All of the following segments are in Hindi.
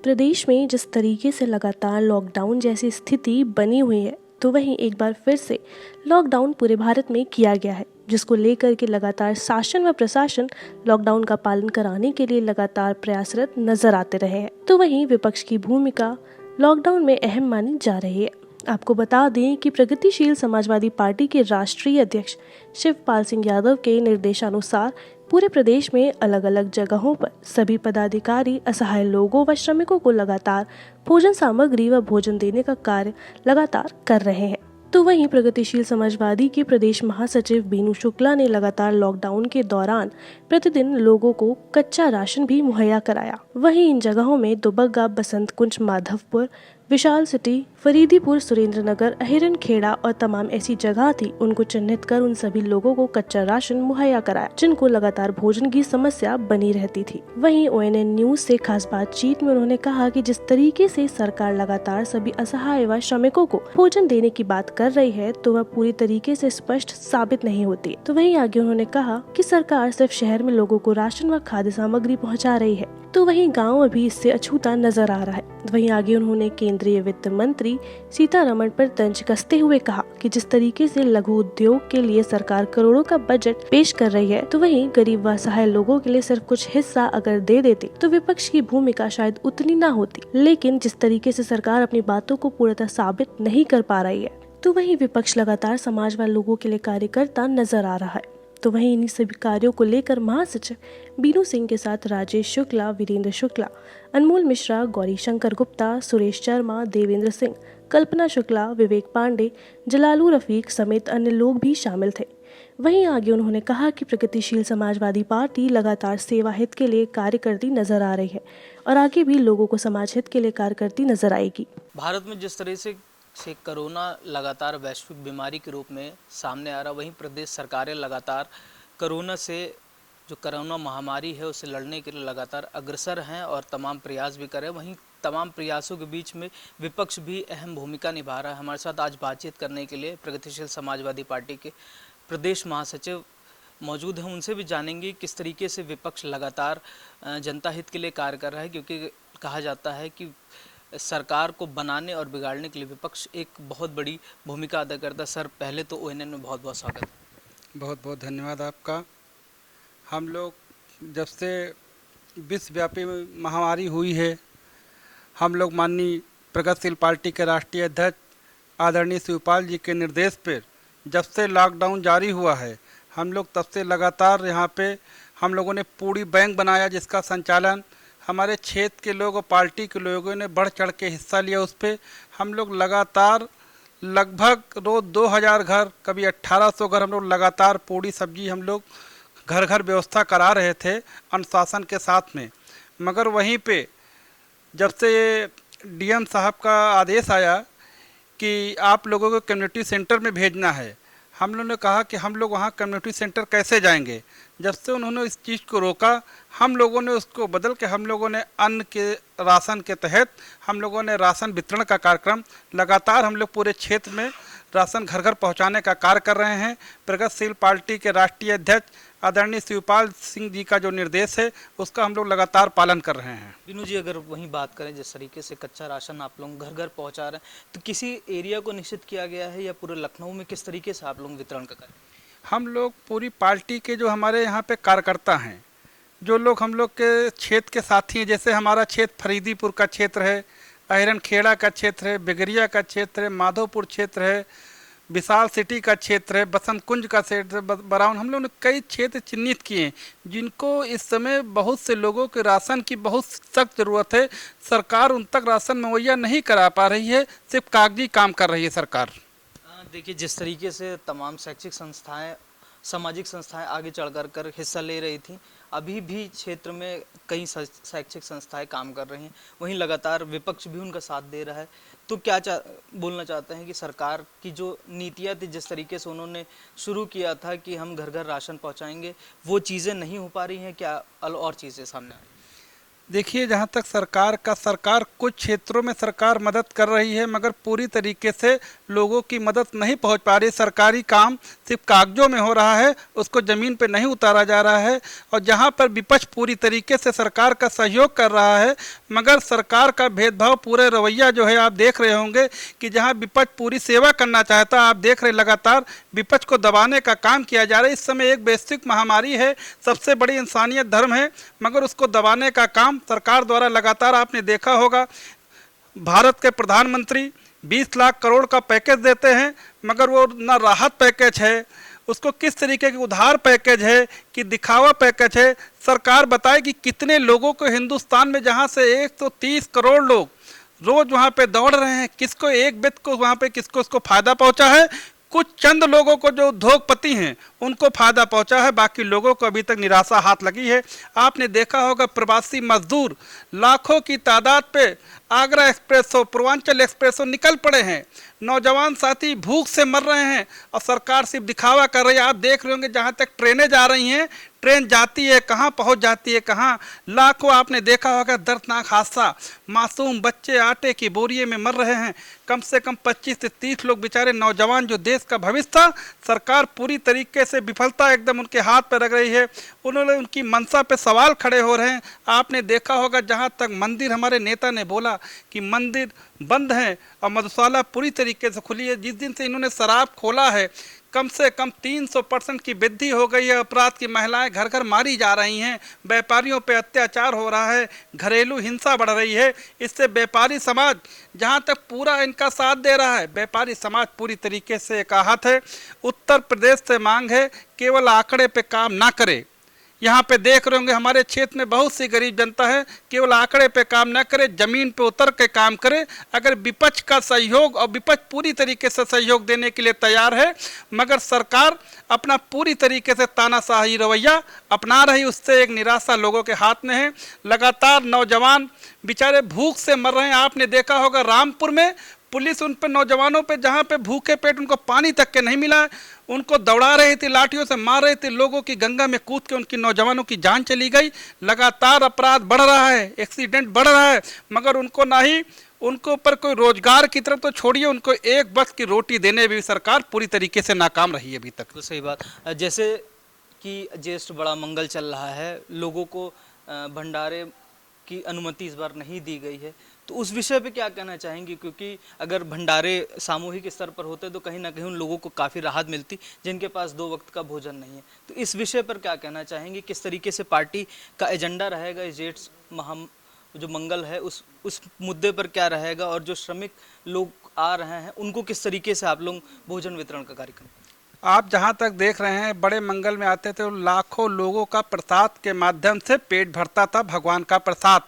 प्रदेश में जिस तरीके से लगातार लॉकडाउन जैसी स्थिति बनी हुई है, तो वहीं एक बार फिर से लॉकडाउन पूरे भारत में किया गया है, जिसको लेकर के लगातार शासन व प्रशासन लॉकडाउन का पालन कराने के लिए लगातार प्रयासरत नजर आते रहे हैं। तो वहीं विपक्ष की भूमिका लॉकडाउन में अहम मानी जा रही है। आपको बता दें कि प्रगतिशील समाजवादी पार्टी के राष्ट्रीय अध्यक्ष शिवपाल सिंह यादव के निर्देशानुसार पूरे प्रदेश में अलग अलग जगहों पर सभी पदाधिकारी असहाय लोगों व श्रमिकों को लगातार भोजन सामग्री व भोजन देने का कार्य लगातार कर रहे हैं। तो वहीं प्रगतिशील समाजवादी के प्रदेश महासचिव बीनू शुक्ला ने लगातार लॉकडाउन के दौरान प्रतिदिन लोगों को कच्चा राशन भी मुहैया कराया। वहीं इन जगहों में दुबग्गा, बसंत कुंज, माधवपुर, विशाल सिटी, फरीदीपुर, सुरेंद्रनगर, अहिरन खेड़ा और तमाम ऐसी जगह थी, उनको चिन्हित कर उन सभी लोगों को कच्चा राशन मुहैया कराया, जिनको लगातार भोजन की समस्या बनी रहती थी। वहीं ONN न्यूज से खास बातचीत में उन्होंने कहा कि जिस तरीके से सरकार लगातार सभी असहाय व श्रमिकों को भोजन देने की बात कर रही है, तो वह पूरी तरीके से स्पष्ट साबित नहीं होती। तो वहीं आगे उन्होंने कहा कि सरकार सिर्फ शहर में लोगों को राशन व खाद्य सामग्री पहुँचा रही है, तो वहीं गाँव अभी इससे अछूता नजर आ रहा है। वहीं आगे उन्होंने केंद्रीय वित्त मंत्री सीतारमण पर तंज कसते हुए कहा कि जिस तरीके से लघु उद्योग के लिए सरकार करोड़ों का बजट पेश कर रही है, तो वहीं गरीब व असहाय लोगों के लिए सिर्फ कुछ हिस्सा अगर दे देते तो विपक्ष की भूमिका शायद उतनी ना होती। लेकिन जिस तरीके से सरकार अपनी बातों को पूर्णतः साबित नहीं कर पा रही है, तो वहीं विपक्ष लगातार समाज व लोगों के लिए कार्य करता नजर आ रहा है। तो वहीं इन्हीं सभी कार्यों को लेकर महासचिव बीनू सिंह के साथ राजेश शुक्ला, वीरेंद्र शुक्ला, अनमोल मिश्रा, गौरी शंकर गुप्ता, सुरेश शर्मा, देवेंद्र सिंह, कल्पना शुक्ला, विवेक पांडे, जलालू रफीक समेत अन्य लोग भी शामिल थे। वहीं आगे उन्होंने कहा कि प्रगतिशील समाजवादी पार्टी लगातार सेवा हित के लिए कार्य करती नजर आ रही है और आगे भी लोगों को समाज हित के लिए कार्य करती नजर आएगी। भारत में जिस तरह से कोरोना लगातार वैश्विक बीमारी के रूप में सामने आ रहा, वहीं प्रदेश सरकारें लगातार कोरोना से जो कोरोना महामारी है उससे लड़ने के लिए लगातार अग्रसर हैं और तमाम प्रयास भी कर रहे हैं। वहीं तमाम प्रयासों के बीच में विपक्ष भी अहम भूमिका निभा रहा है। हमारे साथ आज बातचीत करने के लिए प्रगतिशील समाजवादी पार्टी के प्रदेश महासचिव मौजूद हैं। उनसे भी जानेंगे किस तरीके से विपक्ष लगातार जनता हित के लिए कार्य कर रहा है, क्योंकि कहा जाता है कि सरकार को बनाने और बिगाड़ने के लिए विपक्ष एक बहुत बड़ी भूमिका अदा करता है। सर, पहले तो ONN में बहुत बहुत स्वागत। बहुत बहुत धन्यवाद आपका। हम लोग जब से विश्वव्यापी महामारी हुई है, हम लोग माननीय प्रगतिशील पार्टी के राष्ट्रीय अध्यक्ष आदरणीय शिवपाल जी के निर्देश पर जब से लॉकडाउन जारी हुआ है, हम लोग तब से लगातार यहाँ पे हम लोगों ने पूरी बैंक बनाया, जिसका संचालन हमारे क्षेत्र के लोग और पार्टी के लोगों ने बढ़ चढ़ के हिस्सा लिया। उस पर हम लोग लगातार लगभग रोज़ 2000 घर, कभी 1800 घर हम लोग लगातार पूरी सब्जी हम लोग घर घर व्यवस्था करा रहे थे अनुशासन के साथ में। मगर वहीं पे जब से DM साहब का आदेश आया कि आप लोगों को कम्युनिटी सेंटर में भेजना है, हम लोगों ने कहा कि हम लोग वहाँ कम्युनिटी सेंटर कैसे जाएंगे। जब से उन्होंने इस चीज़ को रोका, हम लोगों ने उसको बदल के हम लोगों ने अन्न के राशन के तहत हम लोगों ने राशन वितरण का कार्यक्रम लगातार हम लोग पूरे क्षेत्र में राशन घर घर पहुंचाने का कार्य कर रहे हैं। प्रगतिशील पार्टी के राष्ट्रीय अध्यक्ष आदरणीय शिवपाल सिंह जी का जो निर्देश है उसका हम लोग लगातार पालन कर रहे हैं। बीनू जी, अगर वहीं बात करें जिस तरीके से कच्चा राशन आप लोग घर घर पहुंचा रहे हैं, तो किसी एरिया को निश्चित किया गया है या पूरे लखनऊ में किस तरीके से आप लोग वितरण का करें? हम लोग पूरी पार्टी के जो हमारे यहाँ पे कार्यकर्ता हैं, जो लोग हम लोग के क्षेत्र के साथी हैं, जैसे हमारा क्षेत्र फरीदीपुर का क्षेत्र है, अहिरन खेड़ा का क्षेत्र है, बिगरिया का क्षेत्र है, माधोपुर क्षेत्र है, विशाल सिटी का क्षेत्र है, बसंत कुंज का क्षेत्र है, बराउन, हम लोगों ने कई क्षेत्र चिन्हित किए हैं जिनको इस समय बहुत से लोगों के राशन की बहुत सख्त ज़रूरत है। सरकार उन तक राशन मुहैया नहीं करा पा रही है, सिर्फ कागजी काम कर रही है सरकार। देखिए, जिस तरीके से तमाम शैक्षिक संस्थाएं, सामाजिक संस्थाएं आगे चढ़ कर हिस्सा ले रही थी, अभी भी क्षेत्र में कई शैक्षिक संस्थाएं काम कर रही हैं, वहीं लगातार विपक्ष भी उनका साथ दे रहा है। तो क्या बोलना चाहते हैं कि सरकार की जो नीतियां थी, जिस तरीके से उन्होंने शुरू किया था कि हम घर घर राशन पहुंचाएंगे, वो चीज़ें नहीं हो पा रही हैं, क्या और चीज़ें सामने आ रही हैं? देखिए, जहाँ तक सरकार कुछ क्षेत्रों में सरकार मदद कर रही है, मगर पूरी तरीके से लोगों की मदद नहीं पहुँच पा रही। सरकारी काम सिर्फ कागजों में हो रहा है, उसको ज़मीन पे नहीं उतारा जा रहा है। और जहाँ पर विपक्ष पूरी तरीके से सरकार का सहयोग कर रहा है, मगर सरकार का भेदभाव पूरे रवैया जो है, आप देख रहे होंगे कि जहाँ विपक्ष पूरी सेवा करना चाहता, आप देख रहे लगातार विपक्ष को दबाने का काम किया जा रहा है। इस समय एक वैश्विक महामारी है, सबसे बड़ी इंसानियत धर्म है, मगर उसको दबाने का काम सरकार द्वारा लगातार आपने देखा होगा। भारत के प्रधानमंत्री 20 लाख करोड़ का पैकेज देते हैं, मगर वो ना राहत पैकेज है, उसको किस तरीके की उधार पैकेज है कि दिखावा पैकेज है। सरकार बताए कि कितने लोगों को हिंदुस्तान में, जहां से 130 करोड़ लोग रोज वहां पे दौड़ रहे हैं, किसको एक व्यक्ति को वहां पे किसको उसको फायदा पहुंचा है। कुछ चंद लोगों को जो उद्योगपति हैं उनको फायदा पहुंचा है, बाकी लोगों को अभी तक निराशा हाथ लगी है। आपने देखा होगा प्रवासी मजदूर लाखों की तादाद पे आगरा एक्सप्रेस हो, पूर्वांचल एक्सप्रेस हो निकल पड़े हैं। नौजवान साथी भूख से मर रहे हैं और सरकार सिर्फ दिखावा कर रही है। आप देख रहे होंगे जहाँ तक ट्रेनें जा रही हैं, ट्रेन जाती है कहाँ, पहुँच जाती है कहाँ। लाखों आपने देखा होगा दर्दनाक हादसा, मासूम बच्चे आटे की बोरिये में मर रहे हैं। कम से कम 25 से 30 लोग बेचारे नौजवान जो देश का भविष्य था, सरकार पूरी तरीके से विफलता एकदम उनके हाथ पर रख रही है। उन्होंने उनकी मंशा पे सवाल खड़े हो रहे हैं। आपने देखा होगा जहाँ तक मंदिर, हमारे नेता ने बोला कि मंदिर बंद हैं और मधुशाला पूरी तरीके से खुली है। जिस दिन से इन्होंने शराब खोला है, कम से कम 300% की वृद्धि हो गई है अपराध की। महिलाएं घर घर मारी जा रही हैं, व्यापारियों पे अत्याचार हो रहा है, घरेलू हिंसा बढ़ रही है। इससे व्यापारी समाज जहां तक पूरा इनका साथ दे रहा है, व्यापारी समाज पूरी तरीके से एक आहत है। उत्तर प्रदेश से मांग है केवल आंकड़े पे काम ना करे। यहाँ पे देख रहे होंगे हमारे क्षेत्र में बहुत सी गरीब जनता है, केवल आंकड़े पे काम न करे, जमीन पे उतर के काम करे। अगर विपक्ष का सहयोग, और विपक्ष पूरी तरीके से सहयोग देने के लिए तैयार है, मगर सरकार अपना पूरी तरीके से तानाशाही रवैया अपना रही, उससे एक निराशा लोगों के हाथ में है। लगातार नौजवान बेचारे भूख से मर रहे हैं। आपने देखा होगा रामपुर में पुलिस उन पे नौजवानों पे, जहाँ पे भूखे पेट उनको पानी तक के नहीं मिला, उनको दौड़ा रही थी, लाठियों से मार रहे थे, लोगों की गंगा में कूद के उनकी नौजवानों की जान चली गई। लगातार अपराध बढ़ रहा है, एक्सीडेंट बढ़ रहा है, मगर उनको ना ही उनको ऊपर कोई रोजगार की तरफ तो छोड़िए, उनको एक वक्त की रोटी देने में भी सरकार पूरी तरीके से नाकाम रही है अभी तक। तो सही बात, जैसे कि ज्येष्ठ बड़ा मंगल चल रहा है, लोगों को भंडारे की अनुमति इस बार नहीं दी गई है, तो उस विषय पे क्या कहना चाहेंगे? क्योंकि अगर भंडारे सामूहिक स्तर पर होते तो कहीं ना कहीं उन लोगों को काफ़ी राहत मिलती जिनके पास 2 वक्त का भोजन नहीं है। तो इस विषय पर क्या कहना चाहेंगे? किस तरीके से पार्टी का एजेंडा रहेगा इस ज्येष्ठ जो मंगल है उस मुद्दे पर क्या रहेगा, और जो श्रमिक लोग आ रहे हैं उनको किस तरीके से आप लोग भोजन वितरण का कार्यक्रम? आप जहाँ तक देख रहे हैं, बड़े मंगल में आते थे, लाखों लोगों का प्रसाद के माध्यम से पेट भरता था, भगवान का प्रसाद।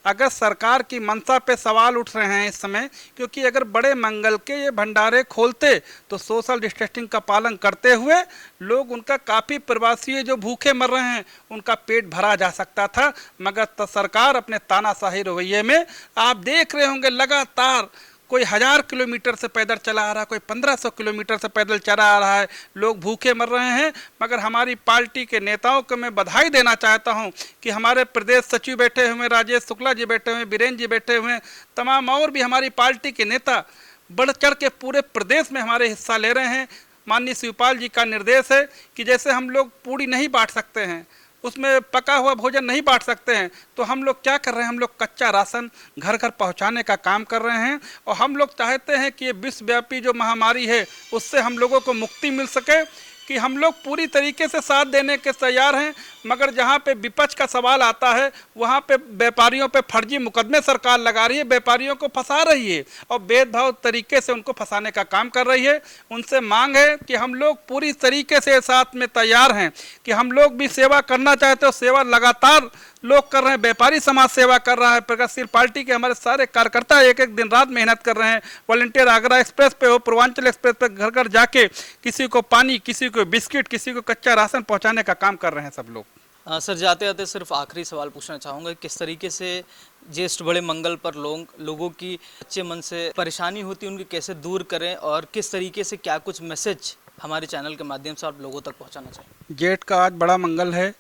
अगर सरकार की मंशा पे सवाल उठ रहे हैं इस समय, क्योंकि अगर बड़े मंगल के ये भंडारे खोलते तो सोशल डिस्टेंसिंग का पालन करते हुए लोग, उनका काफ़ी प्रवासी जो भूखे मर रहे हैं उनका पेट भरा जा सकता था, मगर सरकार अपने तानाशाही रवैये में, आप देख रहे होंगे लगातार कोई 1000 किलोमीटर से पैदल चला आ रहा है, कोई 1500 किलोमीटर से पैदल चला आ रहा है, लोग भूखे मर रहे हैं। मगर हमारी पार्टी के नेताओं को मैं बधाई देना चाहता हूं कि हमारे प्रदेश सचिव बैठे हुए, राजेश शुक्ला जी बैठे हुए, बीरेन जी बैठे हुए, तमाम और भी हमारी पार्टी के नेता बढ़ चढ़ के पूरे प्रदेश में हमारे हिस्सा ले रहे हैं। माननीय शिवपाल जी का निर्देश है कि जैसे हम लोग पूड़ी नहीं बांट सकते हैं, उसमें पका हुआ भोजन नहीं बांट सकते हैं, तो हम लोग क्या कर रहे हैं, हम लोग कच्चा राशन घर घर पहुंचाने का काम कर रहे हैं। और हम लोग चाहते हैं कि ये विश्वव्यापी जो महामारी है उससे हम लोगों को मुक्ति मिल सके, कि हम लोग पूरी तरीके से साथ देने के तैयार हैं। मगर जहाँ पे विपक्ष का सवाल आता है वहाँ पे व्यापारियों पे फर्जी मुकदमे सरकार लगा रही है, व्यापारियों को फंसा रही है और भेदभाव तरीके से उनको फंसाने का काम कर रही है। उनसे मांग है कि हम लोग पूरी तरीके से साथ में तैयार हैं कि हम लोग भी सेवा करना चाहते हो, सेवा लगातार लोग कर रहे हैं, व्यापारी समाज सेवा कर रहा है, प्रगतिशील पार्टी के हमारे सारे कार्यकर्ता एक एक दिन रात मेहनत कर रहे हैं। वॉलंटियर आगरा एक्सप्रेस पे हो, पूर्वांचल एक्सप्रेस पे घर घर जाके किसी को पानी, किसी को बिस्किट, किसी को कच्चा राशन पहुंचाने का काम कर रहे हैं सब लोग। सर, जाते जाते सिर्फ आखिरी सवाल पूछना चाहूँगा, किस तरीके से ज्येष्ठ बड़े मंगल पर लोगों की अच्छे मन से परेशानी होती है उनकी कैसे दूर करें, और किस तरीके से क्या कुछ मैसेज हमारे चैनल के माध्यम से आप लोगों तक पहुँचाना चाहिए? जेठ का आज बड़ा मंगल है,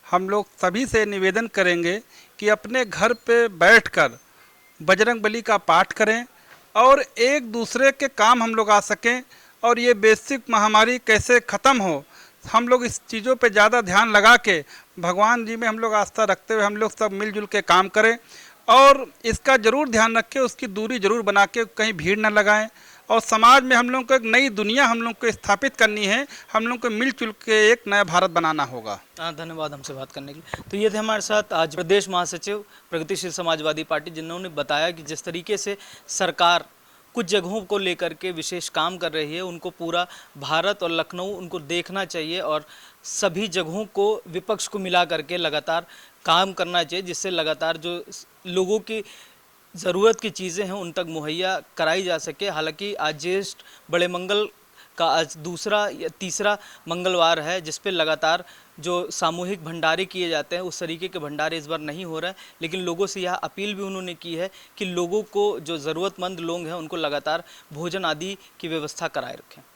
हम लोग सभी से निवेदन करेंगे कि अपने घर पे बैठकर बजरंग बली का पाठ करें और एक दूसरे के काम हम लोग आ सकें और ये बेसिक महामारी कैसे ख़त्म हो, हम लोग इस चीज़ों पे ज़्यादा ध्यान लगा के भगवान जी में हम लोग आस्था रखते हुए हम लोग सब मिलजुल के काम करें और इसका ज़रूर ध्यान रखें, उसकी दूरी ज़रूर बना के कहीं भीड़ न लगाएं और समाज में हम लोग को एक नई दुनिया हम लोग को स्थापित करनी है, हम लोग को मिलजुल के एक नया भारत बनाना होगा। धन्यवाद हमसे बात करने के लिए। तो ये थे हमारे साथ आज प्रदेश महासचिव प्रगतिशील समाजवादी पार्टी, जिन्होंने बताया कि जिस तरीके से सरकार कुछ जगहों को लेकर के विशेष काम कर रही है, उनको पूरा भारत और लखनऊ उनको देखना चाहिए और सभी जगहों को विपक्ष को मिला करके लगातार काम करना चाहिए, जिससे लगातार जो लोगों की ज़रूरत की चीज़ें हैं उन तक मुहैया कराई जा सके। हालांकि आज ज्येष्ठ बड़े मंगल का आज दूसरा या तीसरा मंगलवार है, जिस पे लगातार जो सामूहिक भंडारे किए जाते हैं उस तरीके के भंडारे इस बार नहीं हो रहा है, लेकिन लोगों से यह अपील भी उन्होंने की है कि लोगों को जो ज़रूरतमंद लोग हैं उनको लगातार भोजन आदि की व्यवस्था कराए रखें।